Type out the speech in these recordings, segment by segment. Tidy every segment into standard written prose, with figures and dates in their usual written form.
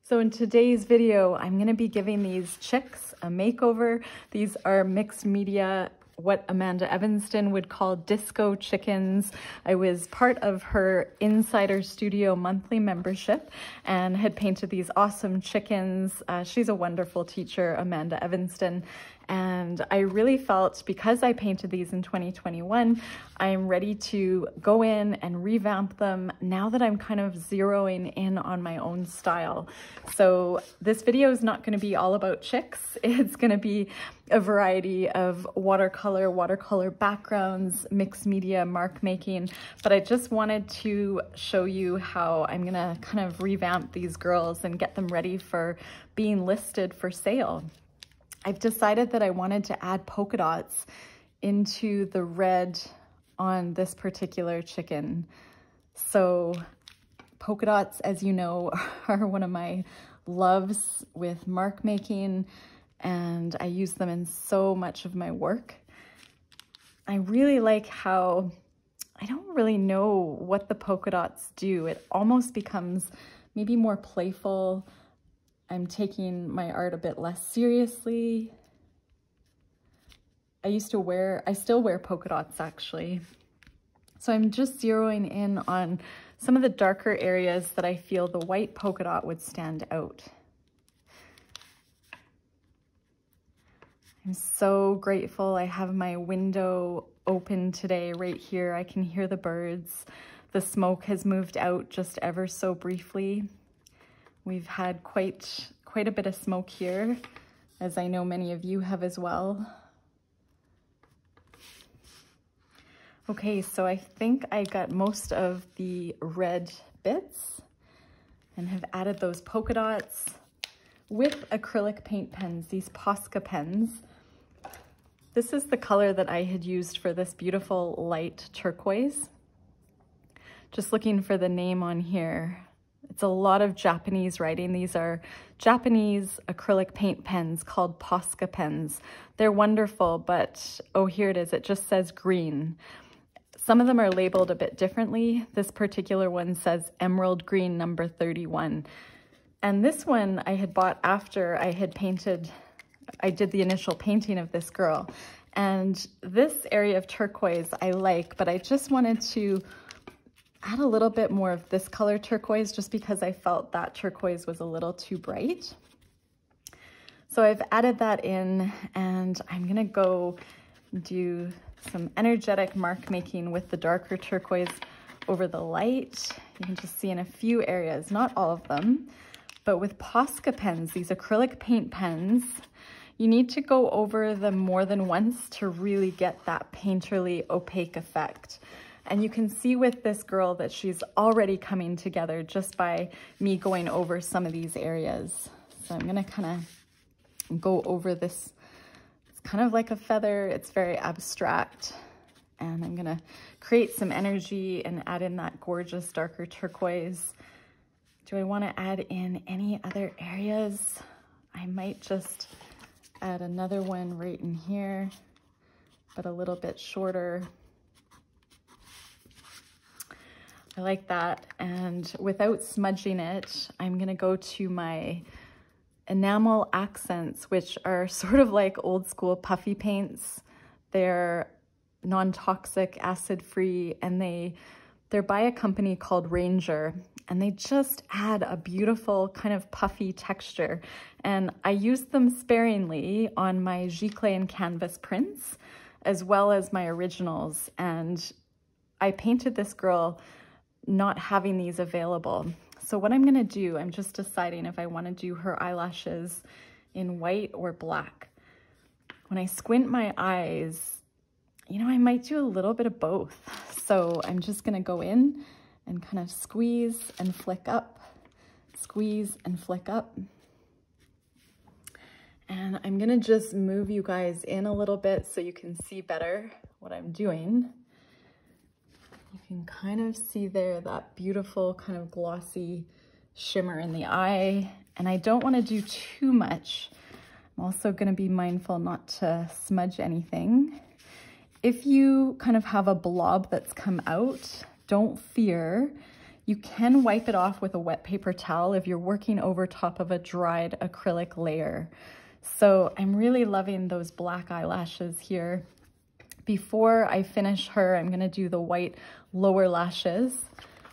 So in today's video, I'm going to be giving these chicks a makeover. These are mixed media, what Amanda Evanston would call disco chickens. I was part of her Insider Studio monthly membership and had painted these awesome chickens. She's a wonderful teacher, Amanda Evanston. And I really felt, because I painted these in 2021, I'm ready to go in and revamp them now that I'm kind of zeroing in on my own style. So this video is not going to be all about chicks. It's going to be a variety of watercolor backgrounds, mixed media, mark making. But I just wanted to show you how I'm going to kind of revamp these girls and get them ready for being listed for sale. I've decided that I wanted to add polka dots into the red on this particular chicken. So polka dots, as you know, are one of my loves with mark making, and I use them in so much of my work. I really like how I don't really know what the polka dots do. It almost becomes maybe more playful. I'm taking my art a bit less seriously. I still wear polka dots actually. So I'm just zeroing in on some of the darker areas that I feel the white polka dot would stand out. I'm so grateful I have my window open today right here. I can hear the birds. The smoke has moved out just ever so briefly. We've had quite a bit of smoke here, as I know many of you have as well. Okay, so I think I got most of the red bits and have added those polka dots with acrylic paint pens, these Posca pens. This is the color that I had used for this beautiful light turquoise. Just looking for the name on here. It's a lot of Japanese writing. These are Japanese acrylic paint pens called Posca pens. They're wonderful, but oh, here it is. It just says green. Some of them are labeled a bit differently. This particular one says emerald green number 31. And this one I had bought after I had painted, I did the initial painting of this girl. And this area of turquoise I like, but I just wanted to add a little bit more of this color turquoise just because I felt that turquoise was a little too bright. So I've added that in, and I'm gonna go do some energetic mark making with the darker turquoise over the light. You can just see in a few areas, not all of them, but with Posca pens, these acrylic paint pens, you need to go over them more than once to really get that painterly opaque effect. And you can see with this girl that she's already coming together just by me going over some of these areas. So I'm gonna kind of go over this. It's kind of like a feather. It's very abstract. And I'm gonna create some energy and add in that gorgeous darker turquoise. Do I wanna add in any other areas? I might just add another one right in here, but a little bit shorter. I like that, and without smudging it, I'm gonna go to my enamel accents, which are sort of like old school puffy paints. They're non-toxic, acid-free, and they're by a company called Ranger, and they just add a beautiful kind of puffy texture. And I use them sparingly on my giclée and canvas prints, as well as my originals. And I painted this girl not having these available. So what I'm gonna do, I'm just deciding if I wanna do her eyelashes in white or black. When I squint my eyes, you know, I might do a little bit of both. So I'm just gonna go in and kind of squeeze and flick up, squeeze and flick up. And I'm gonna just move you guys in a little bit so you can see better what I'm doing. You can kind of see there that beautiful kind of glossy shimmer in the eye. And I don't want to do too much. I'm also going to be mindful not to smudge anything. If you kind of have a blob that's come out, don't fear. You can wipe it off with a wet paper towel if you're working over top of a dried acrylic layer. So I'm really loving those black eyelashes here. Before I finish her, I'm gonna do the white lower lashes.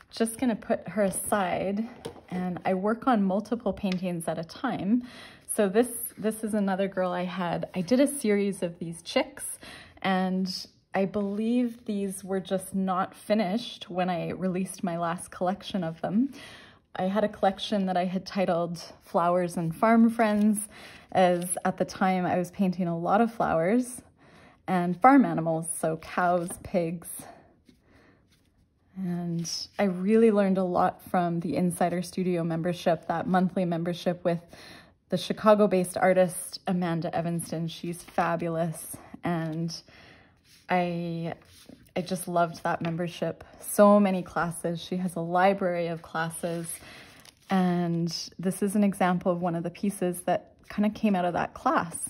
Just gonna put her aside, and I work on multiple paintings at a time. So this is another girl I had. I did a series of these chicks, and I believe these were just not finished when I released my last collection of them. I had a collection that I had titled Flowers and Farm Friends, as at the time I was painting a lot of flowers and farm animals, so cows, pigs. And I really learned a lot from the Insider Studio membership, that monthly membership with the Chicago-based artist Amanda Evanston. She's fabulous, and I just loved that membership. So many classes. She has a library of classes, and this is an example of one of the pieces that kind of came out of that class.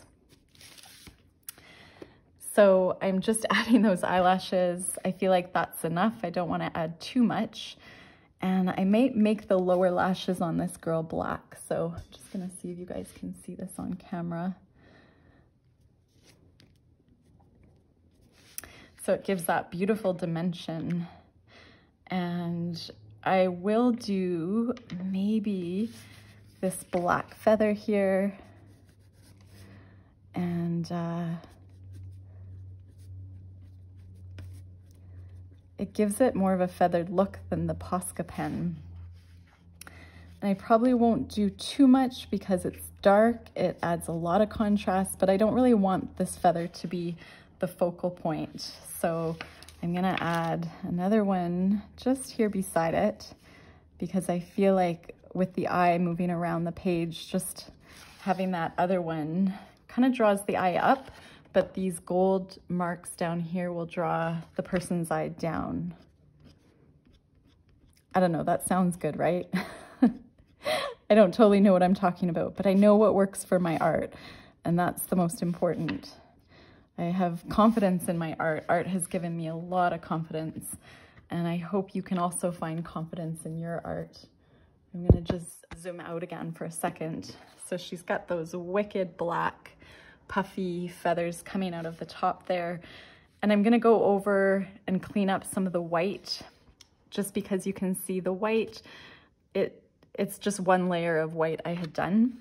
So I'm just adding those eyelashes. I feel like that's enough. I don't want to add too much. And I may make the lower lashes on this girl black. So I'm just gonna see if you guys can see this on camera. So it gives that beautiful dimension. And I will do maybe this black feather here. And it gives it more of a feathered look than the Posca pen. And I probably won't do too much because it's dark. It adds a lot of contrast, but I don't really want this feather to be the focal point. So I'm gonna add another one just here beside it, because I feel like with the eye moving around the page, just having that other one kind of draws the eye up, but these gold marks down here will draw the person's eye down. I don't know, that sounds good, right? I don't totally know what I'm talking about, but I know what works for my art, and that's the most important. I have confidence in my art. Art has given me a lot of confidence, and I hope you can also find confidence in your art. I'm gonna just zoom out again for a second. So she's got those wicked black puffy feathers coming out of the top there. And I'm gonna go over and clean up some of the white, just because you can see the white, it's just one layer of white I had done.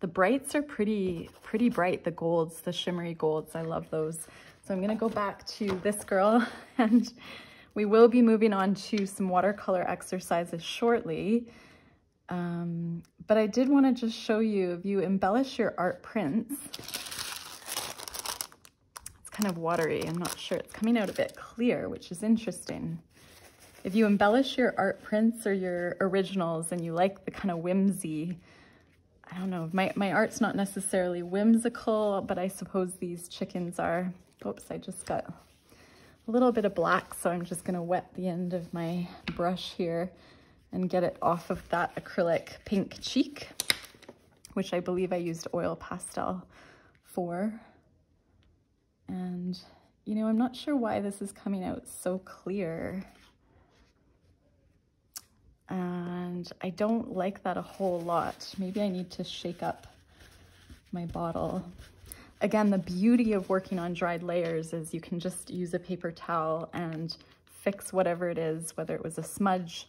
The brights are pretty bright, the golds, the shimmery golds, I love those. So I'm gonna go back to this girl, and we will be moving on to some watercolor exercises shortly. But I did want to just show you, if you embellish your art prints, it's kind of watery, I'm not sure, it's coming out a bit clear, which is interesting. If you embellish your art prints or your originals and you like the kind of whimsy, I don't know, my art's not necessarily whimsical, but I suppose these chickens are. Oops, I just got a little bit of black, so I'm just gonna wet the end of my brush here and get it off of that acrylic pink cheek, which I believe I used oil pastel for. And, you know, I'm not sure why this is coming out so clear. And I don't like that a whole lot. Maybe I need to shake up my bottle. Again, the beauty of working on dried layers is you can just use a paper towel and fix whatever it is, whether it was a smudge.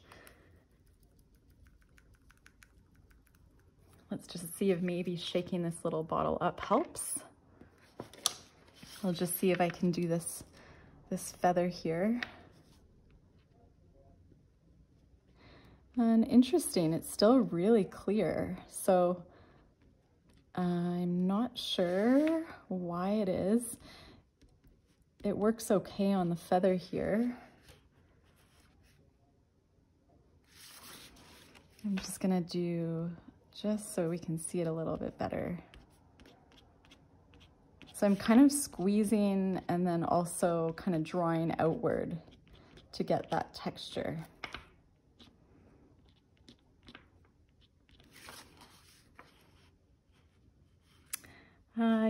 Let's just see if maybe shaking this little bottle up helps. I'll just see if I can do this feather here. And interesting, it's still really clear. So I'm not sure why it is. It works okay on the feather here. I'm just gonna do, just so we can see it a little bit better. So I'm kind of squeezing and then also kind of drawing outward to get that texture.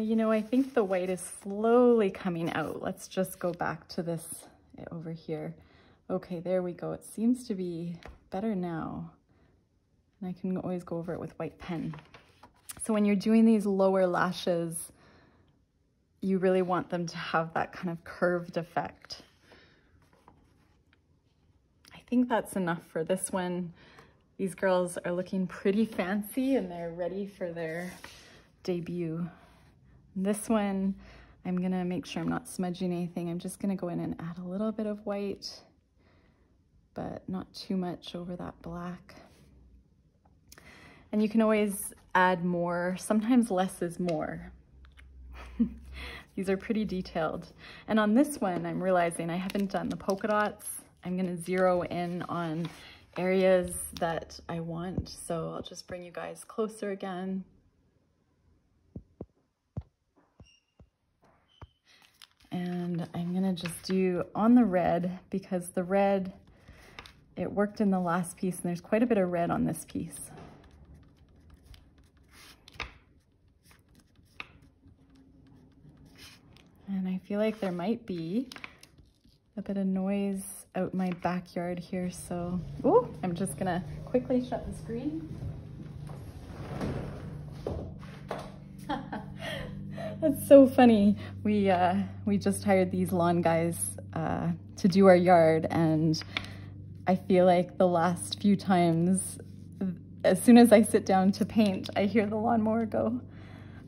You know, I think the white is slowly coming out. Let's just go back to this over here. Okay, there we go. It seems to be better now. And I can always go over it with white pen. So when you're doing these lower lashes, you really want them to have that kind of curved effect. I think that's enough for this one. These girls are looking pretty fancy and they're ready for their debut. This one, I'm gonna make sure I'm not smudging anything. I'm just gonna go in and add a little bit of white, but not too much over that black. And you can always add more. Sometimes less is more. These are pretty detailed. And on this one, I'm realizing I haven't done the polka dots. I'm gonna zero in on areas that I want. So I'll just bring you guys closer again. And I'm gonna just do on the red, because the red, it worked in the last piece and there's quite a bit of red on this piece. And I feel like there might be a bit of noise out my backyard here, so I'm just gonna quickly shut the screen. That's so funny. We just hired these lawn guys to do our yard, and I feel like the last few times, as soon as I sit down to paint, I hear the lawnmower go.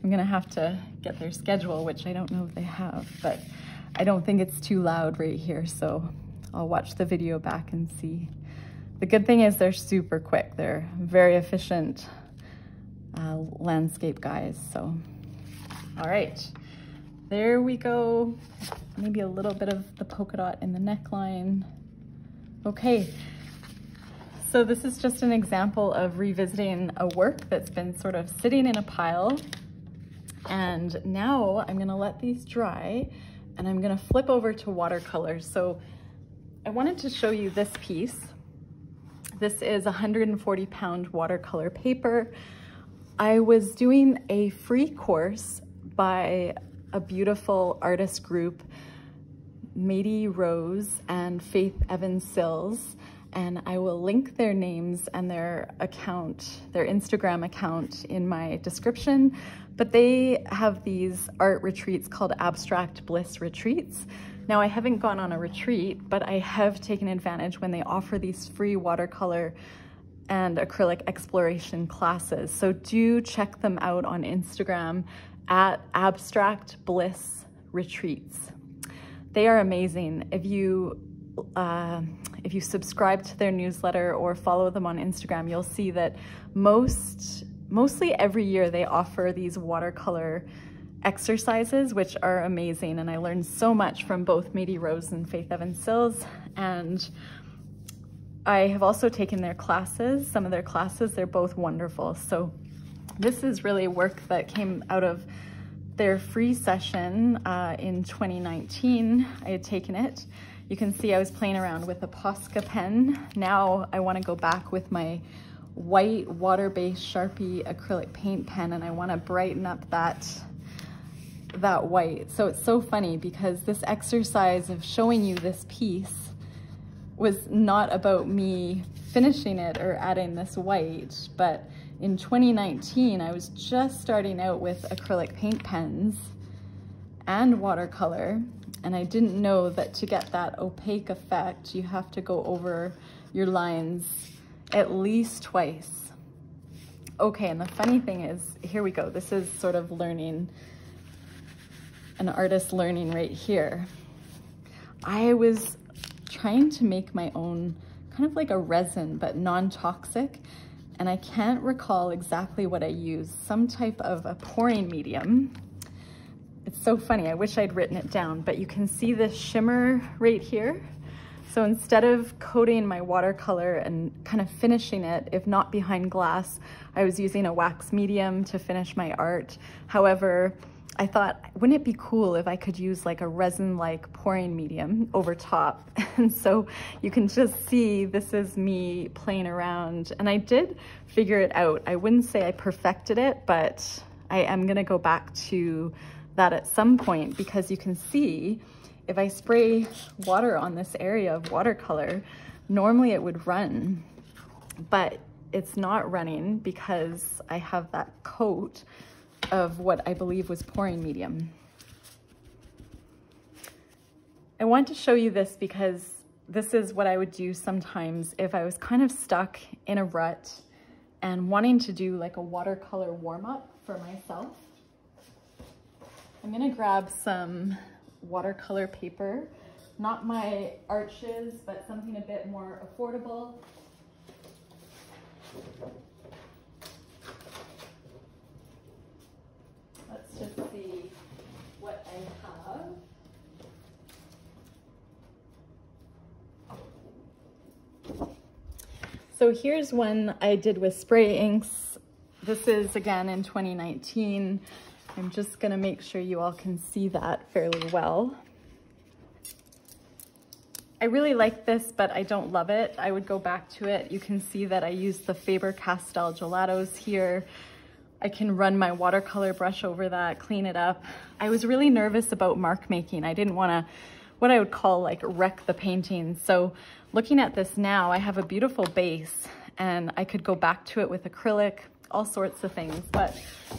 I'm gonna have to get their schedule, which I don't know if they have, but I don't think it's too loud right here, so I'll watch the video back and see. The good thing is they're super quick. They're very efficient landscape guys, so. All right, there we go. Maybe a little bit of the polka dot in the neckline. Okay, so this is just an example of revisiting a work that's been sort of sitting in a pile. And now I'm gonna let these dry and I'm gonna flip over to watercolors. So I wanted to show you this piece. This is 140-pound watercolor paper. I was doing a free course by a beautiful artist group, Mady Rose and Faith Evans Sills, and I will link their names and their account, their Instagram account, in my description. But they have these art retreats called Abstract Bliss Retreats. Now, I haven't gone on a retreat, but I have taken advantage when they offer these free watercolor and acrylic exploration classes. So do check them out on Instagram at Abstract Bliss Retreats. They are amazing. If you subscribe to their newsletter or follow them on Instagram, you'll see that mostly every year they offer these watercolor exercises, which are amazing. And I learned so much from both Mady Rose and Faith Evans Sills. And I have also taken their classes, some of their classes. They're both wonderful. So this is really work that came out of their free session in 2019. I had taken it. You can see I was playing around with a Posca pen. Now I want to go back with my white water-based Sharpie acrylic paint pen, and I want to brighten up that white. So it's so funny because this exercise of showing you this piece was not about me finishing it or adding this white, but in 2019, I was just starting out with acrylic paint pens and watercolor, and I didn't know that to get that opaque effect, you have to go over your lines at least twice. Okay, and the funny thing is, here we go. This is sort of learning, an artist learning right here. I was trying to make my own kind of like a resin, but non-toxic. And I can't recall exactly what I used, some type of a pouring medium. It's so funny, I wish I'd written it down, but you can see this shimmer right here. So instead of coating my watercolor and kind of finishing it, if not behind glass, I was using a wax medium to finish my art. However, I thought, wouldn't it be cool if I could use like a resin-like pouring medium over top? And so you can just see this is me playing around, and I did figure it out. I wouldn't say I perfected it, but I am gonna go back to that at some point, because you can see if I spray water on this area of watercolor, normally it would run, but it's not running because I have that coat of what I believe was pouring medium. I want to show you this because this is what I would do sometimes if I was kind of stuck in a rut and wanting to do like a watercolor warm-up for myself. I'm gonna grab some watercolor paper, not my Arches, but something a bit more affordable. Let's just see what I have. So here's one I did with spray inks. This is again in 2019. I'm just gonna make sure you all can see that fairly well. I really like this, but I don't love it. I would go back to it. You can see that I used the Faber-Castell gelatos here. I can run my watercolor brush over that, clean it up. I was really nervous about mark making. I didn't wanna, what I would call like wreck the painting. So looking at this now, I have a beautiful base and I could go back to it with acrylic, all sorts of things. But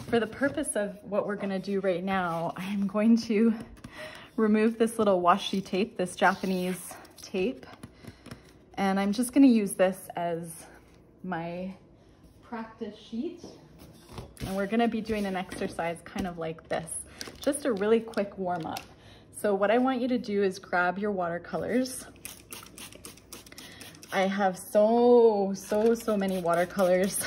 for the purpose of what we're gonna do right now, I am going to remove this little washi tape, this Japanese tape, and I'm just gonna use this as my practice sheet. And we're gonna be doing an exercise kind of like this, just a really quick warm up. So what I want you to do is grab your watercolors. I have so many watercolors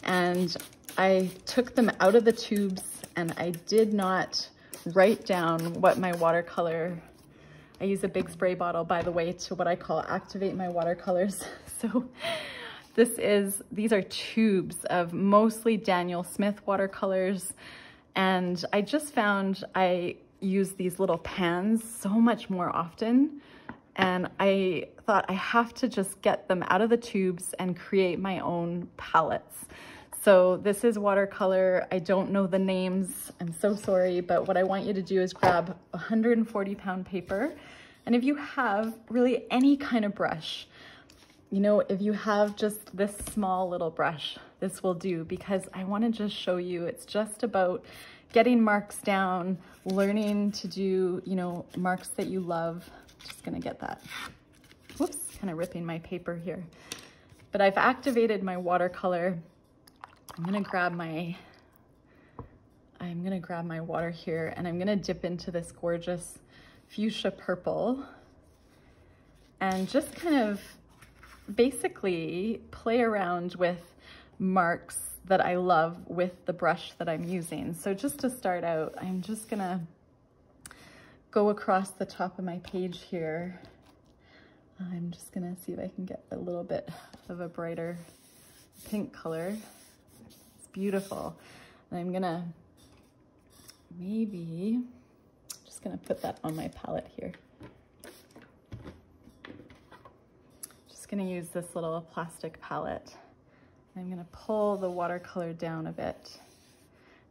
and I took them out of the tubes and I did not write down what my watercolor, I use a big spray bottle, by the way, to what I call activate my watercolors. So these are tubes of mostly Daniel Smith watercolors. And I just found I use these little pans so much more often. And I thought I have to just get them out of the tubes and create my own palettes. So this is watercolor. I don't know the names. I'm so sorry, but what I want you to do is grab 140-pound paper. And if you have really any kind of brush, you know, if you have just this small little brush, this will do, because I want to just show you it's just about getting marks down, learning to do, you know, marks that you love. Just gonna get that. Whoops, kind of ripping my paper here. But I've activated my watercolor. I'm gonna grab my water here and I'm gonna dip into this gorgeous fuchsia purple and just kind of basically play around with marks that I love with the brush that I'm using. So just to start out, I'm just gonna go across the top of my page here. I'm just gonna see if I can get a little bit of a brighter pink color. It's beautiful. And I'm gonna just gonna put that on my palette here. Just gonna use this little plastic palette. I'm gonna pull the watercolor down a bit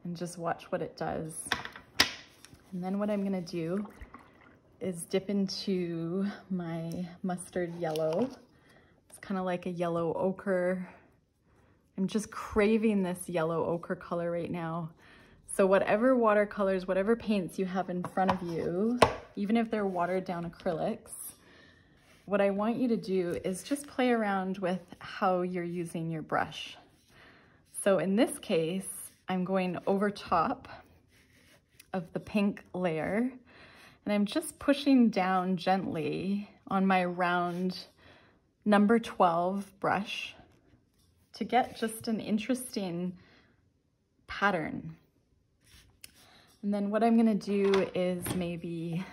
and just watch what it does. And then what I'm gonna do is dip into my mustard yellow. It's kind of like a yellow ochre. I'm just craving this yellow ochre color right now. So whatever watercolors, whatever paints you have in front of you, even if they're watered down acrylics, what I want you to do is just play around with how you're using your brush. So in this case, I'm going over top of the pink layer and I'm just pushing down gently on my round number 12 brush to get just an interesting pattern. And then what I'm gonna do is maybe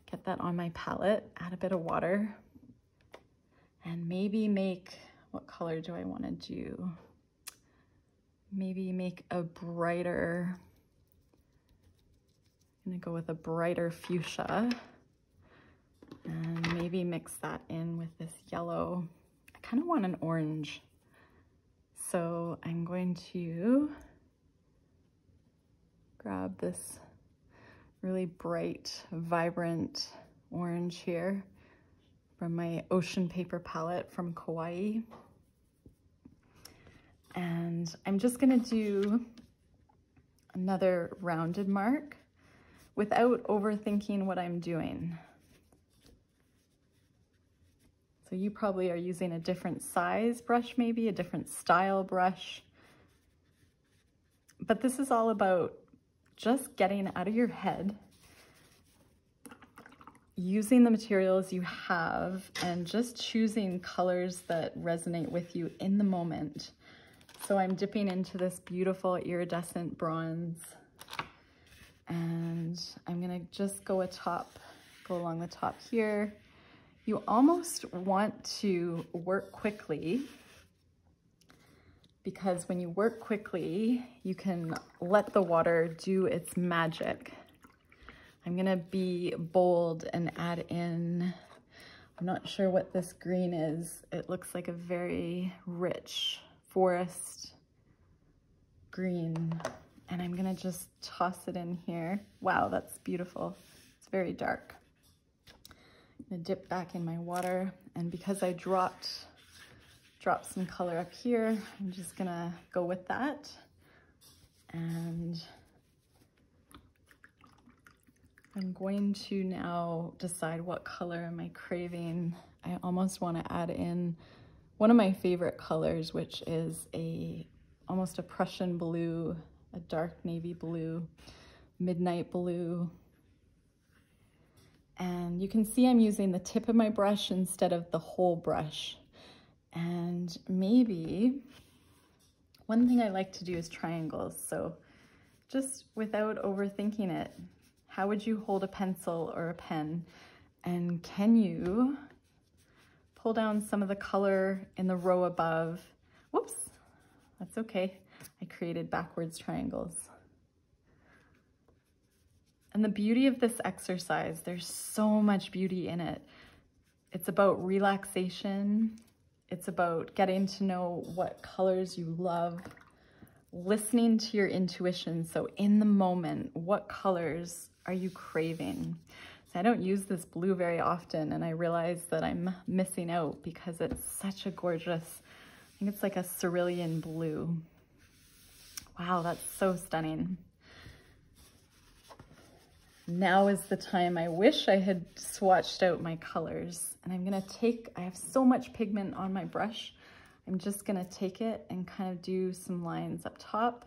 get that on my palette, add a bit of water, and maybe make, what color do I wanna do? Maybe make a brighter, I'm gonna go with a brighter fuchsia and maybe mix that in with this yellow. I kind of want an orange. So I'm going to grab this really bright, vibrant orange here from my ocean paper palette from Kauai. And I'm just gonna do another rounded mark without overthinking what I'm doing. So you probably are using a different size brush, maybe a different style brush. But this is all about just getting out of your head, using the materials you have, and just choosing colors that resonate with you in the moment. So I'm dipping into this beautiful iridescent bronze, and I'm gonna just go along the top here. You almost want to work quickly, because when you work quickly, you can let the water do its magic. I'm gonna be bold and add in, I'm not sure what this green is. It looks like a very rich forest green. And I'm gonna just toss it in here. Wow, that's beautiful. It's very dark. I'm gonna dip back in my water, and because I dropped some color up here, I'm just gonna go with that. And I'm going to now decide what color am I craving. I almost want to add in one of my favorite colors, which is almost a Prussian blue, a dark navy blue, midnight blue. And you can see I'm using the tip of my brush instead of the whole brush. And maybe one thing I like to do is triangles. So just without overthinking it, how would you hold a pencil or a pen? And can you pull down some of the color in the row above? Whoops, that's okay. I created backwards triangles. And the beauty of this exercise, there's so much beauty in it. It's about relaxation. It's about getting to know what colors you love, listening to your intuition. So in the moment, what colors are you craving? So I don't use this blue very often, and I realize that I'm missing out because it's such a gorgeous, I think it's like a cerulean blue. Wow, that's so stunning. Now is the time I wish I had swatched out my colors. And I'm gonna I have so much pigment on my brush. I'm just gonna take it and kind of do some lines up top.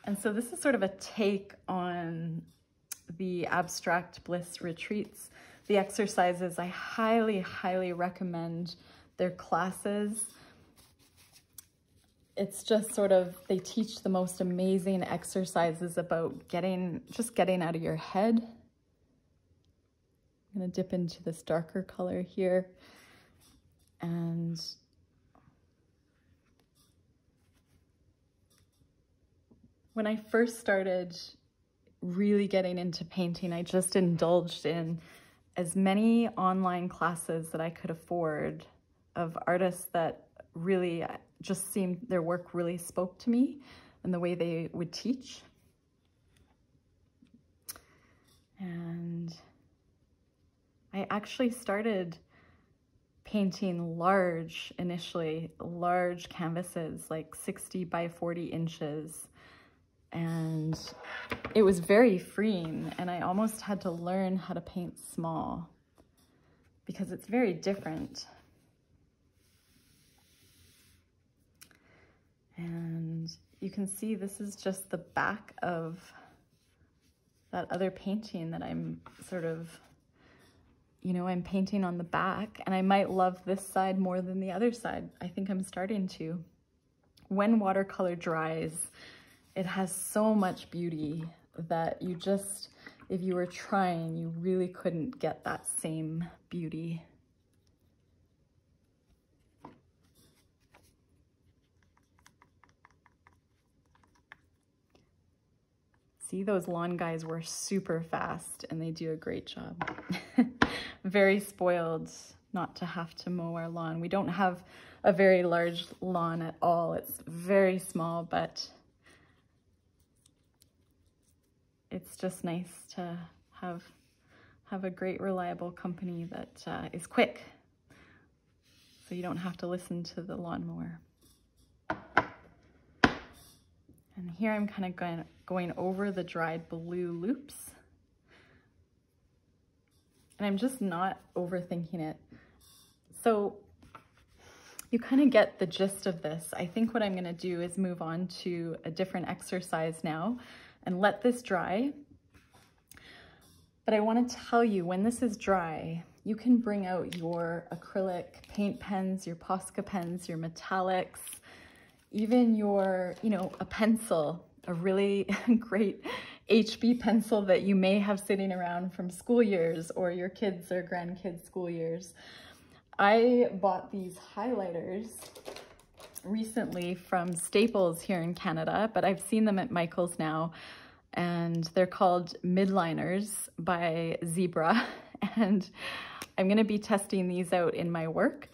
And so this is sort of a take on the Abstract Bliss retreats. The exercises, I highly, highly recommend their classes. It's just sort of, they teach the most amazing exercises about just getting out of your head. I'm gonna dip into this darker color here. And when I first started really getting into painting, I just indulged in as many online classes that I could afford of artists that really just seemed, their work really spoke to me and the way they would teach. And I actually started painting initially large canvases, like 60 by 40 inches. And it was very freeing, and I almost had to learn how to paint small because it's very different. And you can see this is just the back of that other painting that I'm sort of, I'm painting on the back, and I might love this side more than the other side. I think I'm starting to. When watercolor dries, it has so much beauty that you just, if you were trying, you really couldn't get that same beauty. See, those lawn guys were super fast and they do a great job. Very spoiled not to have to mow our lawn. We don't have a very large lawn at all. It's very small, but it's just nice to have a great, reliable company that is quick, so you don't have to listen to the lawnmower. And here I'm kind of going over the dried blue loops. And I'm just not overthinking it. So you kind of get the gist of this. I think what I'm gonna do is move on to a different exercise now and let this dry. But I want to tell you, when this is dry, you can bring out your acrylic paint pens, your Posca pens, your metallics, even your, a pencil, a really great HB pencil that you may have sitting around from school years or your kids' or grandkids' school years. I bought these highlighters recently from Staples here in Canada, but I've seen them at Michael's now, and they're called Midliners by Zebra, and I'm gonna be testing these out in my work.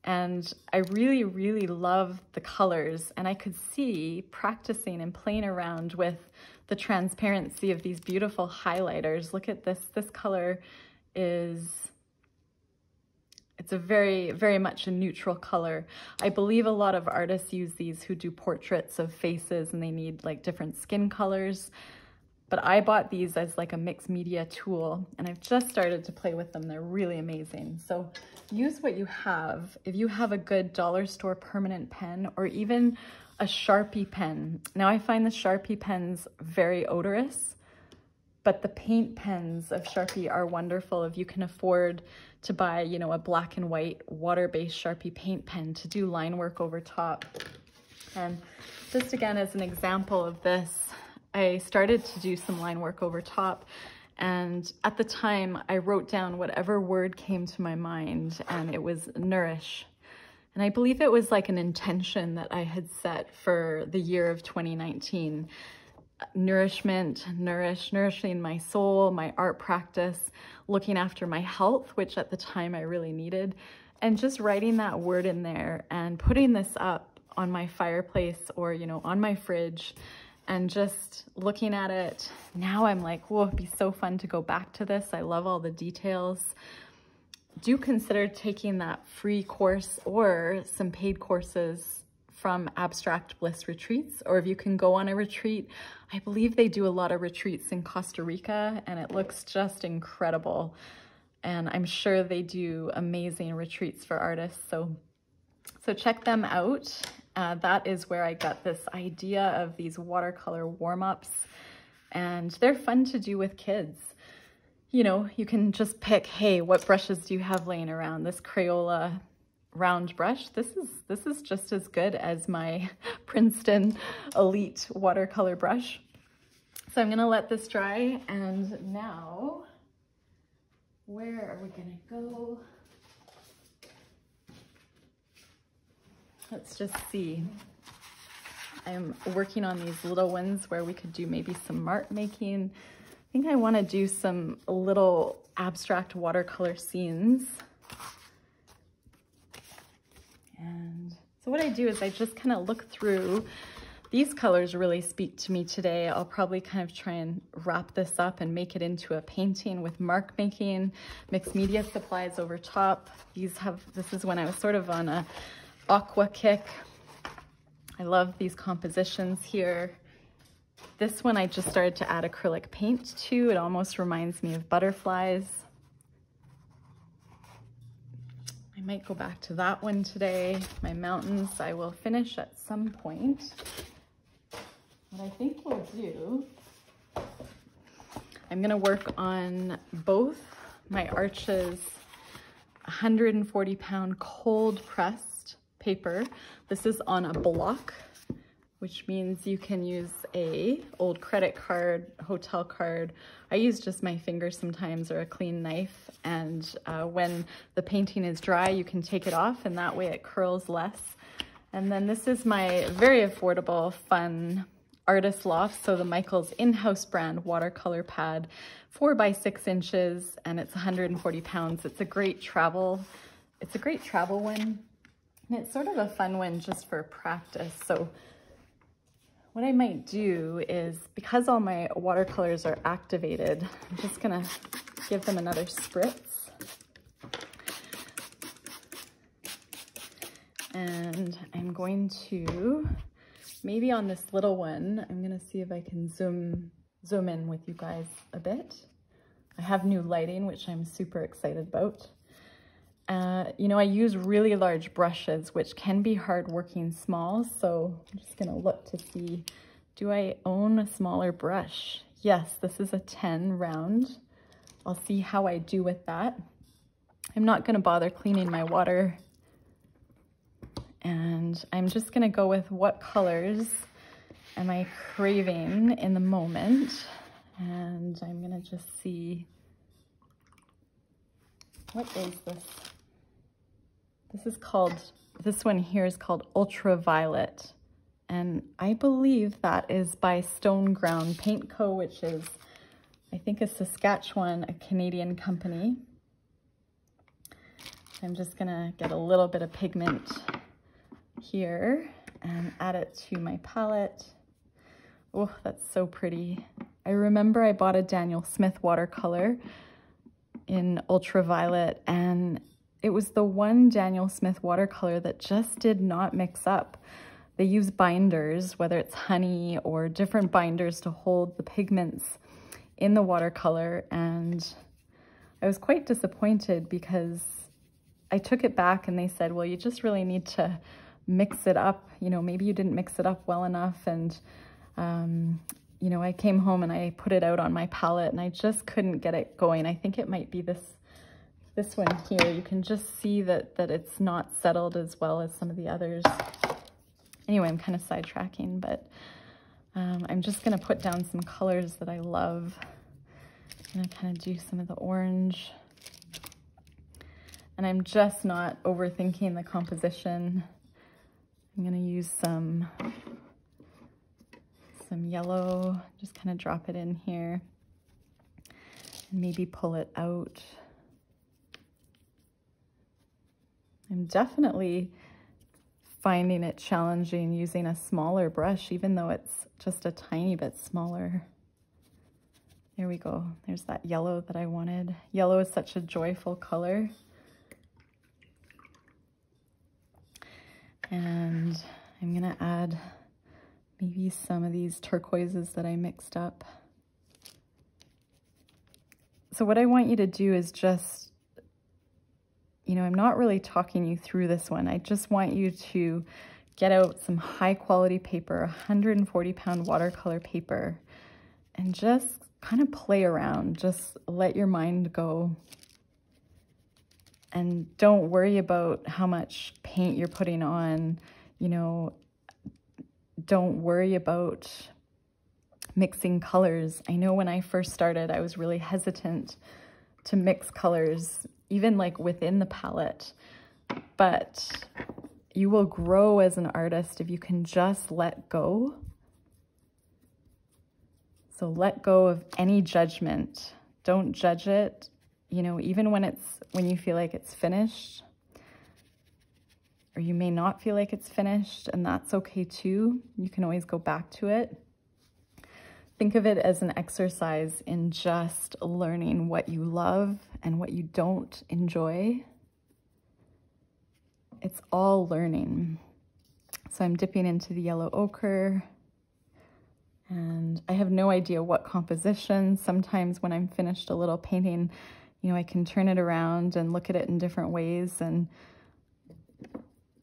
And I really, really love the colors, and I could see practicing and playing around with the transparency of these beautiful highlighters. Look at this. This color it's a very, very much a neutral color. I believe a lot of artists use these who do portraits of faces and they need like different skin colors. But I bought these as like a mixed media tool, and I've just started to play with them. They're really amazing. So use what you have. If you have a good dollar store permanent pen or even a Sharpie pen. Now I find the Sharpie pens very odorous, but the paint pens of Sharpie are wonderful if you can afford to buy, a black and white water-based Sharpie paint pen to do line work over top. And just again, as an example of this, I started to do some line work over top, and at the time I wrote down whatever word came to my mind, and it was nourish. And I believe it was like an intention that I had set for the year of 2019. Nourishment, nourishing my soul, my art practice, looking after my health, which at the time I really needed, and just writing that word in there and putting this up on my fireplace or, on my fridge, and just looking at it. Now I'm like, whoa, it'd be so fun to go back to this. I love all the details. Do consider taking that free course or some paid courses from Abstract Bliss Retreats, or if you can go on a retreat. I believe they do a lot of retreats in Costa Rica, and it looks just incredible. And I'm sure they do amazing retreats for artists. So check them out. That is where I got this idea of these watercolor warm-ups, and they're fun to do with kids. You can just pick, hey, what brushes do you have laying around? This Crayola round brush, this is just as good as my Princeton Elite watercolor brush. So I'm gonna let this dry, and now, where are we gonna go? Let's just see. I'm working on these little ones where we could do maybe some mark making. I think I want to do some little abstract watercolor scenes. And so what I do is I just kind of look through. These colors really speak to me today. I'll probably kind of try and wrap this up and make it into a painting with mark making, mixed media supplies over top. This is when I was sort of on a aqua kick. I love these compositions here. This one I just started to add acrylic paint to. It almost reminds me of butterflies. I might go back to that one today. My mountains I will finish at some point. What I think we'll do, I'm gonna work on both my arches 140-pound cold pressed paper. This is on a block, which means you can use a old credit card, hotel card. I use just my fingers sometimes, or a clean knife. And when the painting is dry, you can take it off, and that way it curls less. And then this is my very affordable, fun Artist Loft. So the Michael's in-house brand watercolor pad, 4 by 6 inches, and it's 140 pounds. It's a great travel it's a great travel one, and it's sort of a fun one just for practice. So what I might do is, because all my watercolors are activated, I'm just gonna give them another spritz. And I'm going to, maybe on this little one, I'm gonna see if I can zoom in with you guys a bit. I have new lighting, which I'm super excited about. You know, I use really large brushes, which can be hard working small. So I'm just gonna look to see, do I own a smaller brush? Yes, this is a 10 round. I'll see how I do with that. I'm not gonna bother cleaning my water. And I'm just gonna go with what colors am I craving in the moment. And I'm gonna just see, what is this? This one here is called Ultraviolet. And I believe that is by Stone Ground Paint Co., which is, I think, a Saskatchewan, a Canadian company. I'm just gonna get a little bit of pigment here and add it to my palette. Oh, that's so pretty. I remember I bought a Daniel Smith watercolor in Ultraviolet, and it was the one Daniel Smith watercolor that just did not mix up. They use binders, whether it's honey or different binders, to hold the pigments in the watercolor, and I was quite disappointed because I took it back and they said, well, you just really need to mix it up. You know, maybe you didn't mix it up well enough. And, you know, I came home and I put it out on my palette and I just couldn't get it going. I think it might be this one here. You can just see that it's not settled as well as some of the others. Anyway, I'm kind of sidetracking, but I'm just gonna put down some colors that I love. I'm gonna kind of do some of the orange. And I'm just not overthinking the composition. I'm gonna use some yellow, just kind of drop it in here and maybe pull it out. I'm definitely finding it challenging using a smaller brush, even though it's just a tiny bit smaller. There we go. There's that yellow that I wanted. Yellow is such a joyful color. And I'm gonna add maybe some of these turquoises that I mixed up. So what I want you to do is just, you know, I'm not really talking you through this one. I just want you to get out some high quality paper, 140-pound watercolor paper, and just kind of play around. Just let your mind go. And don't worry about how much paint you're putting on, you know, don't worry about mixing colors. I know when I first started, I was really hesitant to mix colors, even like within the palette, but you will grow as an artist if you can just let go. So let go of any judgment. Don't judge it. You know, even when you feel like it's finished, or you may not feel like it's finished, and that's okay too. You can always go back to it. Think of it as an exercise in just learning what you love and what you don't enjoy. It's all learning. So I'm dipping into the yellow ochre, and I have no idea what composition. Sometimes when I'm finished a little painting, you know, I can turn it around and look at it in different ways, and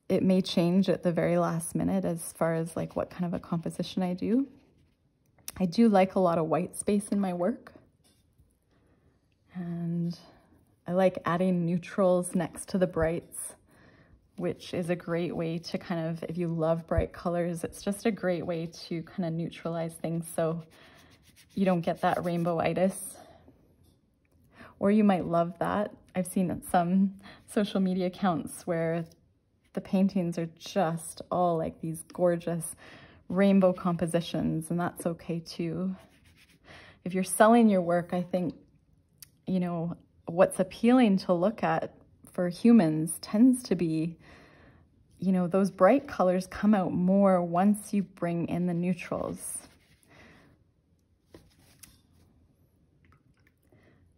it may change at the very last minute as far as like what kind of a composition I do. I do like a lot of white space in my work, and I like adding neutrals next to the brights, which is a great way to kind of, if you love bright colors, it's just a great way to kind of neutralize things so you don't get that rainbow-itis. Or you might love that. I've seen some social media accounts where the paintings are just all like these gorgeous rainbow compositions, and that's okay too. If you're selling your work, I think, you know, what's appealing to look at for humans tends to be, you know, those bright colors come out more once you bring in the neutrals.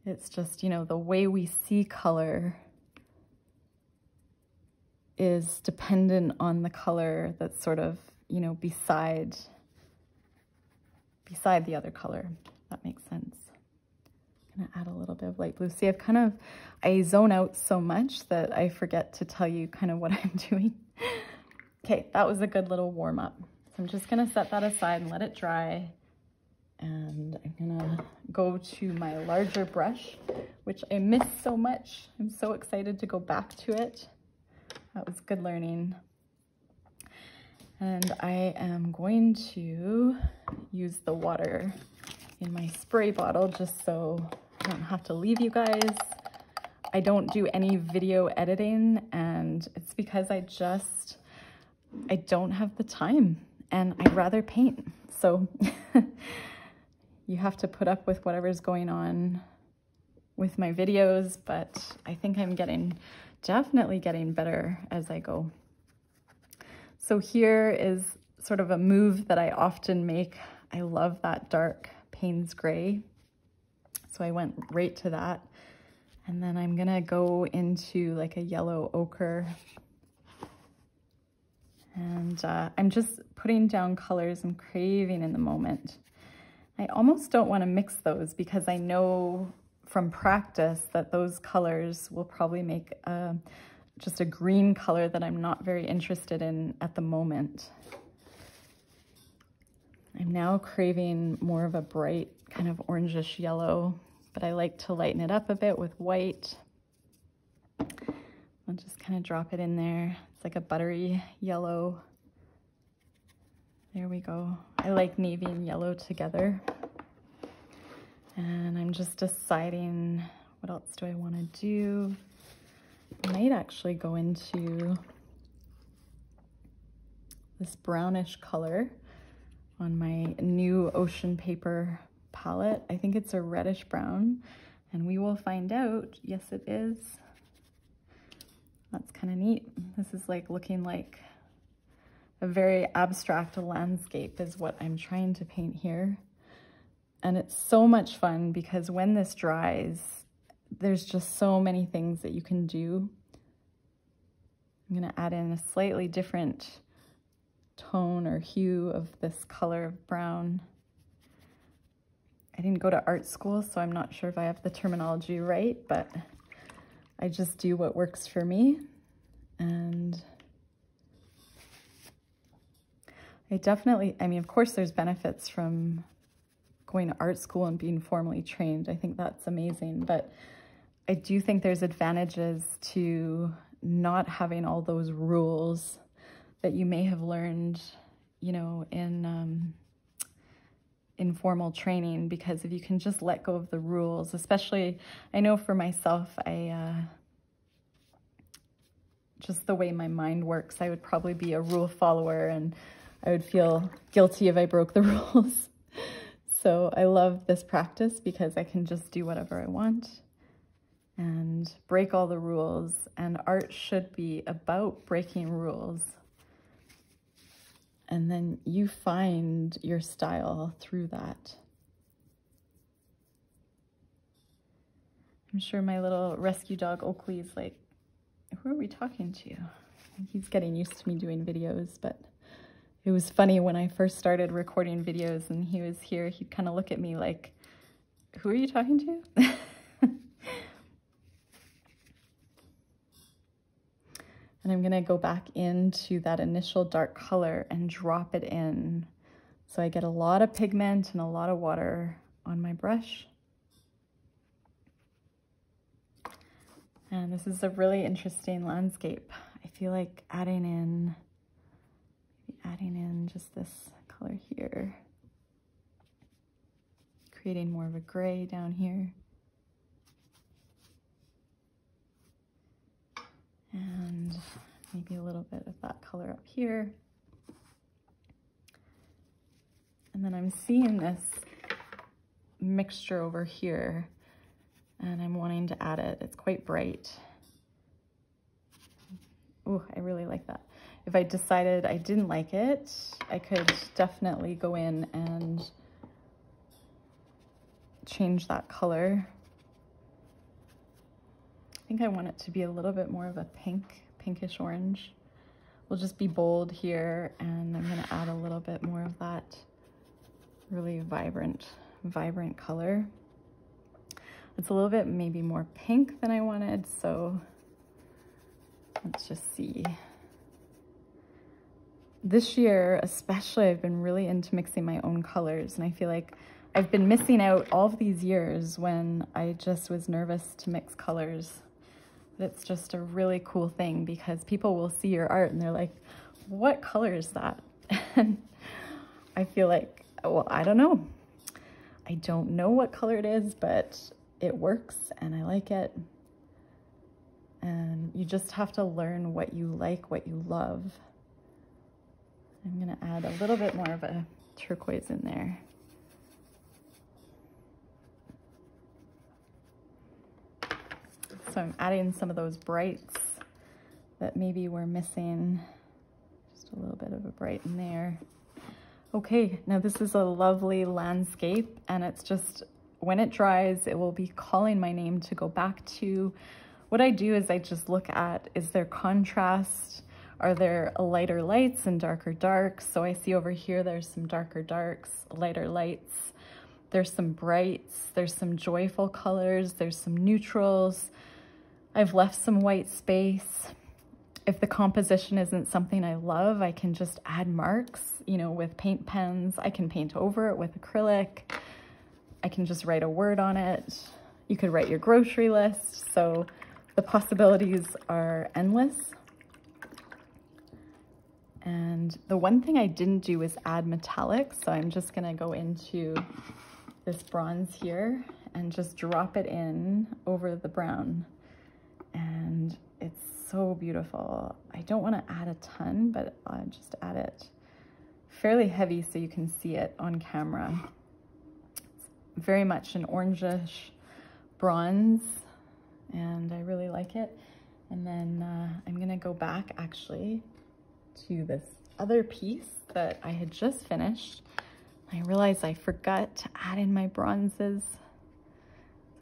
It's just, you know, the way we see color is dependent on the color that's sort of, you know, beside the other color. That makes sense. I'm gonna add a little bit of light blue. See, I zone out so much that I forget to tell you kind of what I'm doing. Okay, that was a good little warm up. So I'm just gonna set that aside and let it dry. And I'm gonna go to my larger brush, which I miss so much. I'm so excited to go back to it. That was good learning. And I am going to use the water in my spray bottle just so I don't have to leave you guys. I don't do any video editing, and it's because I don't have the time and I'd rather paint. So you have to put up with whatever's going on with my videos, but I think I'm definitely getting better as I go. So here is sort of a move that I often make. I love that dark Payne's gray. So I went right to that. And then I'm gonna go into like a yellow ochre. And I'm just putting down colors I'm craving in the moment. I almost don't want to mix those because I know from practice that those colors will probably make just a green color that I'm not very interested in at the moment. I'm now craving more of a bright kind of orangish yellow, but I like to lighten it up a bit with white. I'll just kind of drop it in there. It's like a buttery yellow. There we go. I like navy and yellow together. And I'm just deciding what else do I want to do. I might actually go into this brownish color on my new Ocean Paper palette. I think it's a reddish brown, and we will find out. Yes, it is. That's kind of neat. This is like looking like a very abstract landscape is what I'm trying to paint here. And it's so much fun because when this dries, there's just so many things that you can do. I'm gonna add in a slightly different tone or hue of this color of brown. I didn't go to art school, so I'm not sure if I have the terminology right, but I just do what works for me. And I mean, of course there's benefits from going to art school and being formally trained. I think that's amazing, but I do think there's advantages to not having all those rules that you may have learned, you know, in informal training, because if you can just let go of the rules, especially, I know for myself, just the way my mind works, I would probably be a rule follower and I would feel guilty if I broke the rules. So I love this practice because I can just do whatever I want and break all the rules. And art should be about breaking rules. And then you find your style through that. I'm sure my little rescue dog Oakley's like, who are we talking to? He's getting used to me doing videos, but it was funny when I first started recording videos and he was here, he'd kind of look at me like, who are you talking to? And I'm gonna go back into that initial dark color and drop it in. So I get a lot of pigment and a lot of water on my brush. And this is a really interesting landscape. I feel like adding in just this color here, creating more of a gray down here. And maybe a little bit of that color up here. And then I'm seeing this mixture over here and I'm wanting to add it. It's quite bright. Oh, I really like that. If I decided I didn't like it, I could definitely go in and change that color. I think I want it to be a little bit more of a pinkish orange. We'll just be bold here, and I'm gonna add a little bit more of that really vibrant color. It's a little bit maybe more pink than I wanted, so let's just see. This year, especially, I've been really into mixing my own colors, and I feel like I've been missing out all of these years when I just was nervous to mix colors. It's just a really cool thing because people will see your art and they're like, what color is that? And I feel like, well, I don't know. I don't know what color it is, but it works and I like it. And you just have to learn what you like, what you love. I'm gonna add a little bit more of a turquoise in there. So I'm adding some of those brights that maybe we're missing. Just a little bit of a bright in there. Okay, now this is a lovely landscape, and it's just, when it dries, it will be calling my name to go back to. What I do is I just look at, is there contrast? Are there lighter lights and darker darks? So I see over here, there's some darker darks, lighter lights. There's some brights, there's some joyful colors, there's some neutrals. I've left some white space. If the composition isn't something I love, I can just add marks, you know, with paint pens. I can paint over it with acrylic. I can just write a word on it. You could write your grocery list. So the possibilities are endless. And the one thing I didn't do is add metallics. So I'm just gonna go into this bronze here and just drop it in over the brown. And it's so beautiful. I don't want to add a ton, but I'll just add it fairly heavy so you can see it on camera. It's very much an orangish bronze, and I really like it. And then I'm gonna go back actually to this other piece that I had just finished. I realized I forgot to add in my bronzes.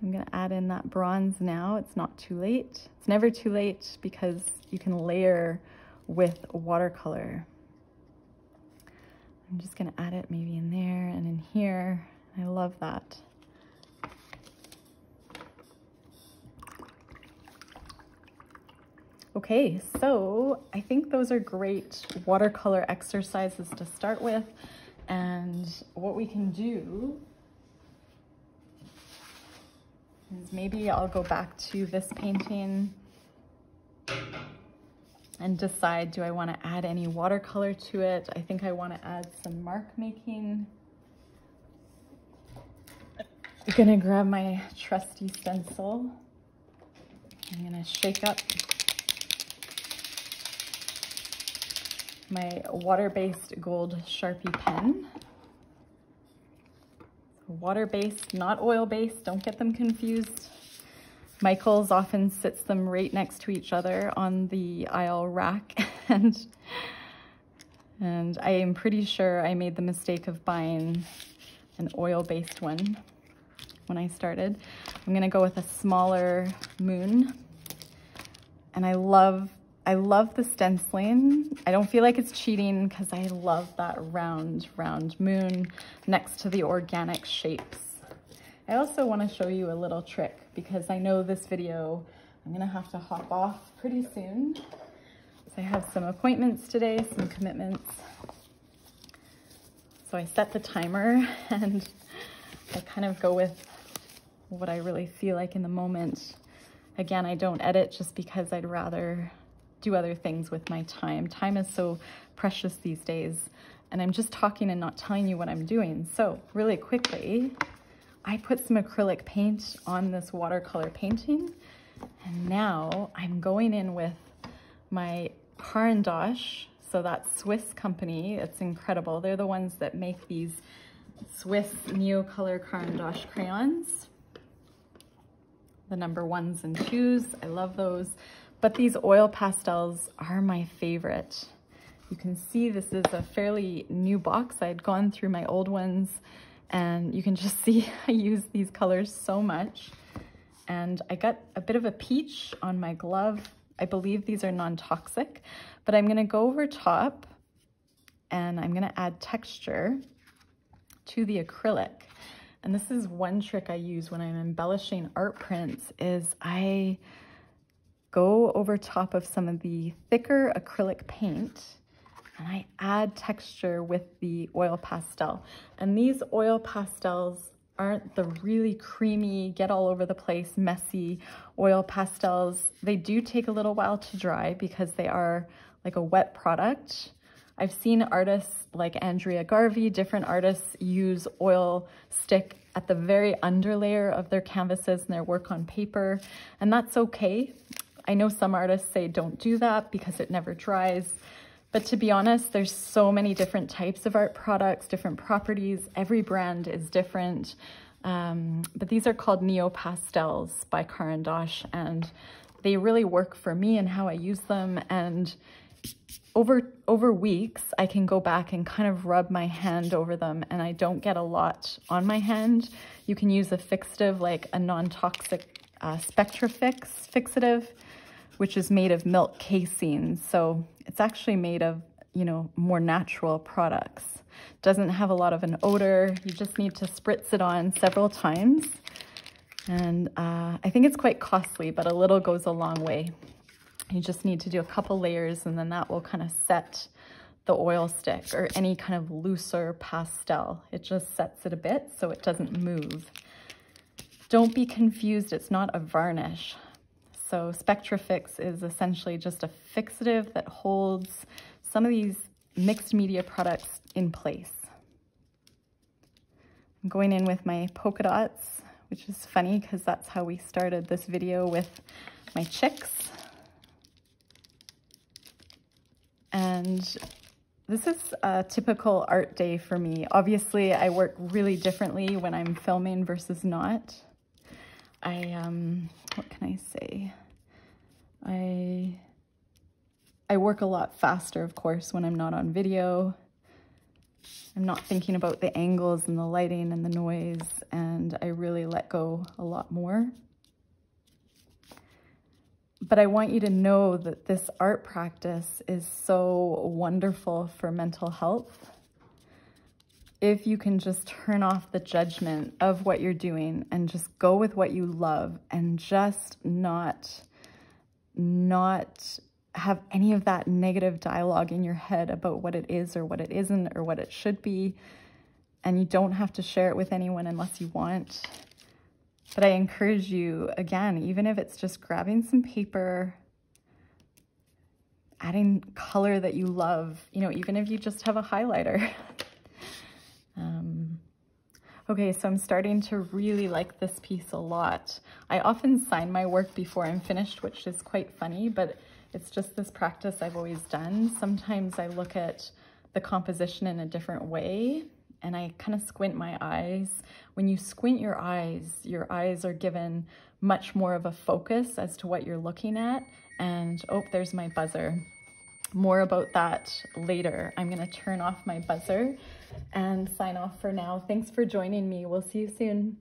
I'm gonna add in that bronze now. It's not too late. It's never too late because you can layer with watercolor. I'm just gonna add it maybe in there and in here. I love that. Okay, so I think those are great watercolor exercises to start with. And what we can do is maybe I'll go back to this painting and decide, do I want to add any watercolor to it? I think I want to add some mark making. I'm gonna grab my trusty stencil. I'm gonna shake up my water-based gold Sharpie pen. Water-based, not oil-based, don't get them confused. Michael's often sits them right next to each other on the aisle rack, and I am pretty sure I made the mistake of buying an oil-based one when I started. I'm gonna go with a smaller moon, and I love the stenciling. I don't feel like it's cheating because I love that round moon next to the organic shapes. I also want to show you a little trick because I know this video, I'm gonna have to hop off pretty soon. So I have some appointments today, some commitments. So I set the timer and I kind of go with what I really feel like in the moment. Again, I don't edit just because I'd rather do other things with my time. Time is so precious these days, and I'm just talking and not telling you what I'm doing. So really quickly, I put some acrylic paint on this watercolor painting, and now I'm going in with my carand'ache. So that Swiss company, it's incredible. They're the ones that make these Swiss Neocolor carand'ache crayons. The number 1s and 2s, I love those. But these oil pastels are my favorite. You can see this is a fairly new box. I'd gone through my old ones, and you can just see I use these colors so much. And I got a bit of a peach on my glove. I believe these are non-toxic, but I'm gonna go over top and I'm gonna add texture to the acrylic. And this is one trick I use when I'm embellishing art prints, is I go over top of some of the thicker acrylic paint and I add texture with the oil pastel. And these oil pastels aren't the really creamy, get all over the place, messy oil pastels. They do take a little while to dry because they are like a wet product. I've seen artists like Andrea Garvey, different artists use oil stick at the very underlayer of their canvases and their work on paper, and that's okay. I know some artists say don't do that because it never dries. But to be honest, there's so many different types of art products, different properties. Every brand is different. But these are called Neo Pastels by Carand'ache, and they really work for me and how I use them. And over weeks, I can go back and kind of rub my hand over them, and I don't get a lot on my hand. You can use a fixative, like a non-toxic Spectrafix fixative, which is made of milk casein. So it's actually made of, you know, more natural products. Doesn't have a lot of an odor. You just need to spritz it on several times. And I think it's quite costly, but a little goes a long way. You just need to do a couple layers, and then that will kind of set the oil stick or any kind of looser pastel. It just sets it a bit so it doesn't move. Don't be confused, it's not a varnish. So Spectrafix is essentially just a fixative that holds some of these mixed media products in place. I'm going in with my polka dots, which is funny because that's how we started this video with my chicks. And this is a typical art day for me. Obviously, I work really differently when I'm filming versus not. What can I say? I work a lot faster, of course, when I'm not on video. I'm not thinking about the angles and the lighting and the noise, and I really let go a lot more. But I want you to know that this art practice is so wonderful for mental health. If you can just turn off the judgment of what you're doing and just go with what you love and just not have any of that negative dialogue in your head about what it is or what it isn't or what it should be. And you don't have to share it with anyone unless you want. But I encourage you, again, even if it's just grabbing some paper, adding color that you love, you know, even if you just have a highlighter. Okay, so I'm starting to really like this piece a lot. I often sign my work before I'm finished, which is quite funny, but it's just this practice I've always done. Sometimes I look at the composition in a different way, and I kind of squint my eyes. When you squint your eyes are given much more of a focus as to what you're looking at. And oh, there's my buzzer. More about that later. I'm gonna turn off my buzzer and sign off for now. Thanks for joining me. We'll see you soon.